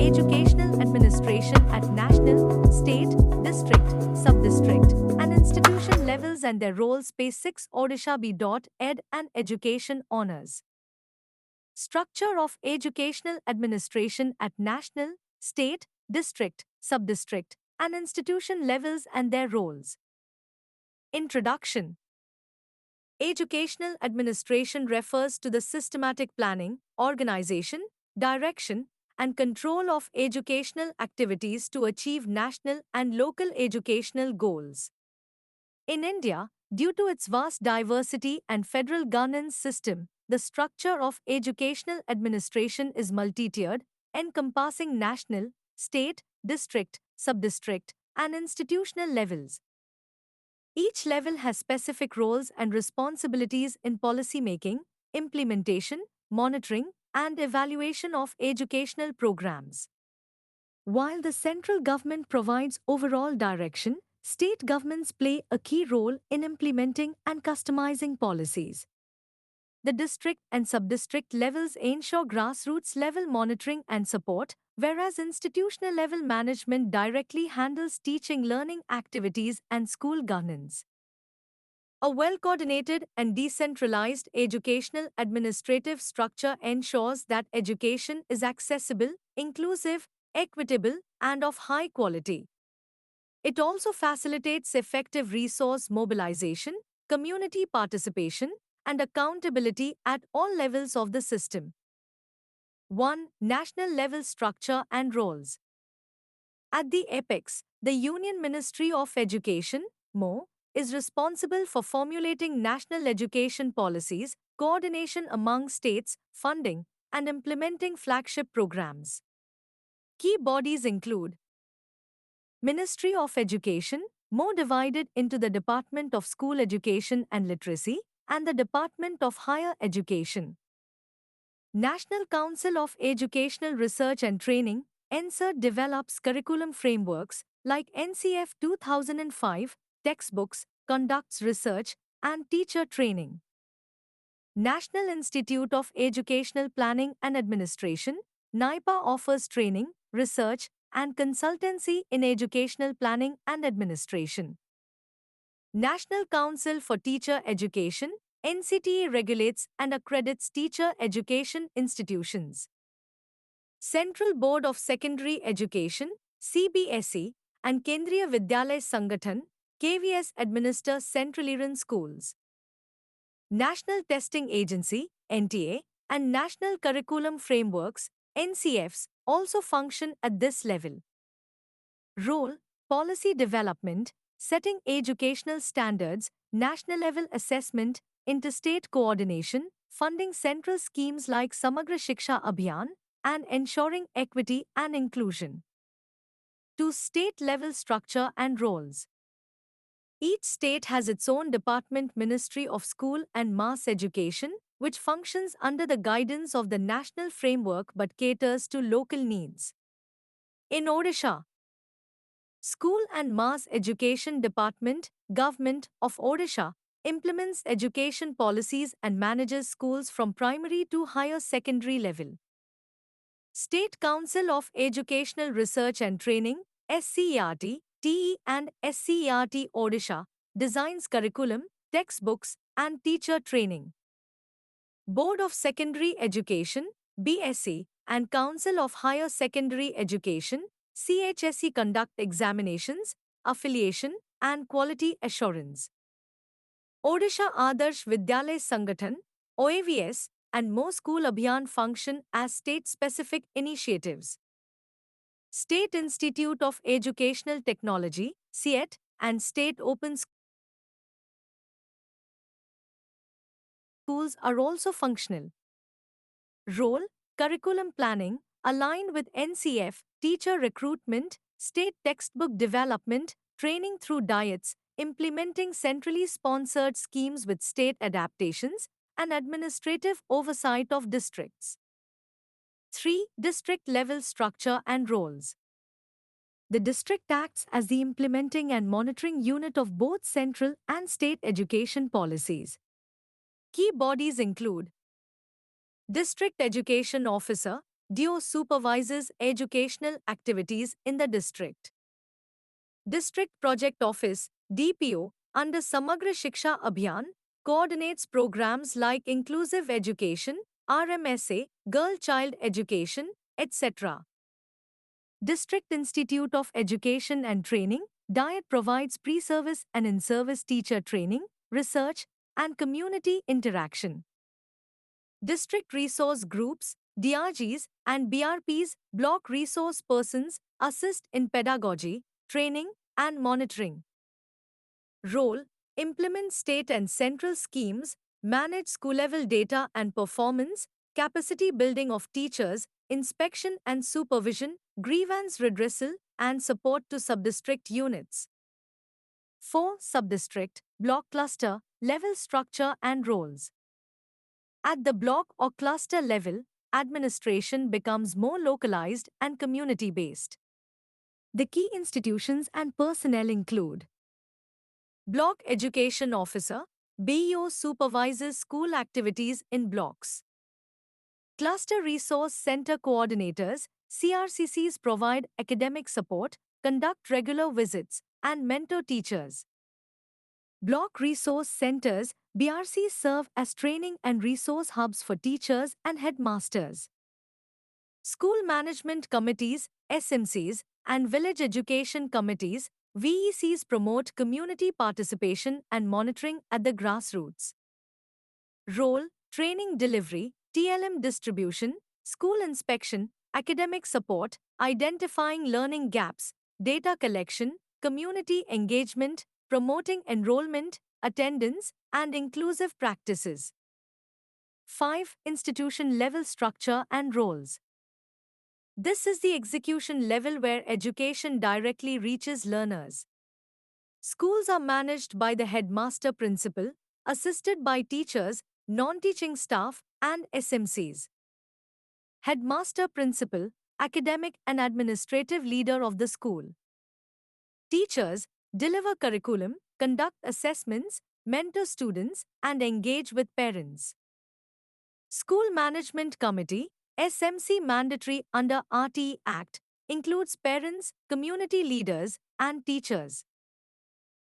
educational administration at national, state, district, sub-district, and institution levels and their roles. Page 6 Odisha B.Ed and Education Honours. Structure of educational administration at national, state, district, sub-district, and institution levels and their roles. Introduction. Educational administration refers to the systematic planning, organization, direction, and control of educational activities to achieve national and local educational goals. In India, due to its vast diversity and federal governance system, the structure of educational administration is multi-tiered, encompassing national, state, district, sub-district, and institutional levels. Each level has specific roles and responsibilities in policy making, implementation, monitoring, and evaluation of educational programs. While the central government provides overall direction, state governments play a key role in implementing and customizing policies. The district and sub-district levels ensure grassroots level monitoring and support, whereas institutional level management directly handles teaching learning activities and school governance. A well-coordinated and decentralized educational administrative structure ensures that education is accessible, inclusive, equitable, and of high quality. It also facilitates effective resource mobilization, community participation, and accountability at all levels of the system. 1. National level structure and roles. At the apex, the Union Ministry of Education, MO, is responsible for formulating national education policies, coordination among states, funding, and implementing flagship programs. Key bodies include Ministry of Education, more divided into the Department of School Education and Literacy, and the Department of Higher Education. National Council of Educational Research and Training, NCERT develops curriculum frameworks like NCF 2005, textbooks, conducts research, and teacher training. National Institute of Educational Planning and Administration, NIPA offers training, research, and consultancy in educational planning and administration. National Council for Teacher Education, NCTA regulates and accredits teacher education institutions. Central Board of Secondary Education, CBSE, and Kendriya Vidyalaya Sangathan, KVS administer central-Indian schools. National Testing Agency, NTA, and National Curriculum Frameworks, NCFs, also function at this level. Role, policy development, setting educational standards, national level assessment, interstate coordination, funding central schemes like Samagra Shiksha Abhiyan, and ensuring equity and inclusion. 2. State level structure and roles. Each state has its own department Ministry of School and Mass Education, which functions under the guidance of the national framework but caters to local needs. In Odisha, School and Mass Education Department, Government of Odisha, implements education policies and manages schools from primary to higher secondary level. State Council of Educational Research and Training, SCERT, TE and SCERT Odisha, designs curriculum, textbooks, and teacher training. Board of Secondary Education, BSE, and Council of Higher Secondary Education, CHSE conduct examinations, affiliation, and quality assurance. Odisha Adarsh Vidyalaya Sangathan, OAVS, and Mo School Abhiyan function as state-specific initiatives. State Institute of Educational Technology, SIET, and State Open Schools are also functional. Role, curriculum planning, aligned with NCF, teacher recruitment, state textbook development, training through diets, implementing centrally sponsored schemes with state adaptations, and administrative oversight of districts. 3. District level structure and roles. The district acts as the implementing and monitoring unit of both central and state education policies. Key bodies include District Education Officer, DO supervises educational activities in the district. District Project Office DPO under Samagra Shiksha Abhiyan coordinates programs like inclusive education, RMSA, girl child education, etc. District Institute of Education and Training DIET provides pre-service and in-service teacher training, research, and community interaction. District Resource Groups DRGs and BRPs block resource persons assist in pedagogy, training, and monitoring. Role implement state and central schemes, manage school level data and performance, capacity building of teachers, inspection and supervision, grievance redressal, and support to subdistrict units. 4. Subdistrict, block cluster, level structure and roles. At the block or cluster level, administration becomes more localized and community based. The key institutions and personnel include Block Education Officer BEO supervises school activities in blocks. Cluster Resource Center Coordinators CRCCs provide academic support, conduct regular visits, and mentor teachers. Block Resource Centers BRCs serve as training and resource hubs for teachers and headmasters. School Management Committees SMCs and Village Education Committees VECs promote community participation and monitoring at the grassroots. Role, training delivery, TLM distribution, school inspection, academic support, identifying learning gaps, data collection, community engagement, promoting enrollment, attendance, and inclusive practices. 5. Institution level structure and roles. This is the execution level where education directly reaches learners. Schools are managed by the headmaster principal, assisted by teachers, non-teaching staff, and SMCs. Headmaster principal, academic and administrative leader of the school. Teachers deliver curriculum, conduct assessments, mentor students, and engage with parents. School Management Committee SMC mandatory under RTE Act includes parents, community leaders, and teachers.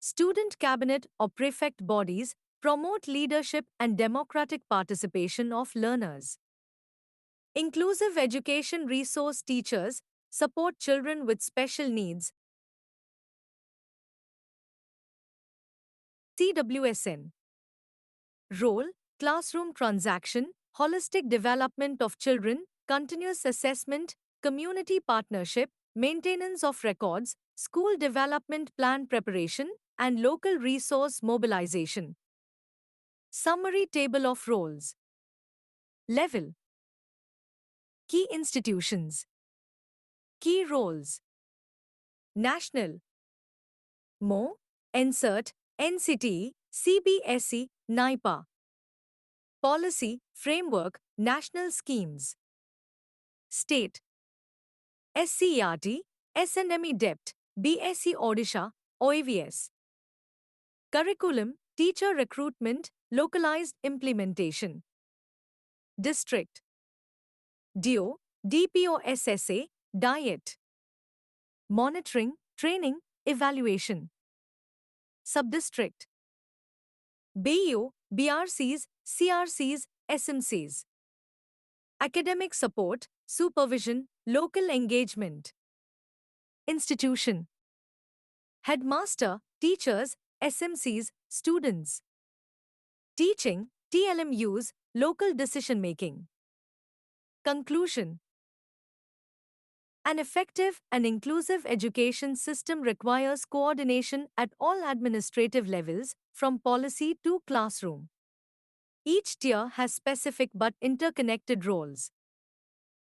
Student cabinet or prefect bodies promote leadership and democratic participation of learners. Inclusive education resource teachers support children with special needs. CWSN. Role, classroom transaction, holistic development of children, continuous assessment, community partnership, maintenance of records, school development plan preparation, and local resource mobilization. Summary table of roles. Level. Key institutions. Key roles. National. MO, NCERT, NCTE, CBSE, NIPA. Policy, Framework, National Schemes. State. SCERT, SNME DEPT, BSc Odisha, OAVS. Curriculum, Teacher Recruitment, Localized Implementation. District. DO, DPO SSA, DIET. Monitoring, Training, Evaluation. Subdistrict. BEO, BRCs, CRCs, SMCs. Academic support, supervision, local engagement. Institution. Headmaster, teachers, SMCs, students. Teaching, TLMUs, local decision making. Conclusion. An effective and inclusive education system requires coordination at all administrative levels, from policy to classroom. Each tier has specific but interconnected roles.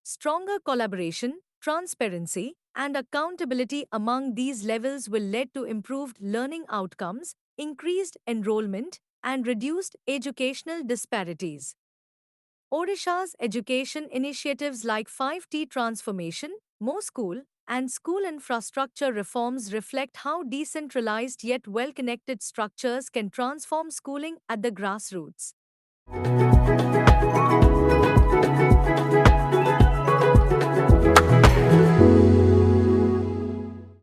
Stronger collaboration, transparency, and accountability among these levels will lead to improved learning outcomes, increased enrollment, and reduced educational disparities. Odisha's education initiatives like 5T transformation, More School, and school infrastructure reforms reflect how decentralized yet well-connected structures can transform schooling at the grassroots.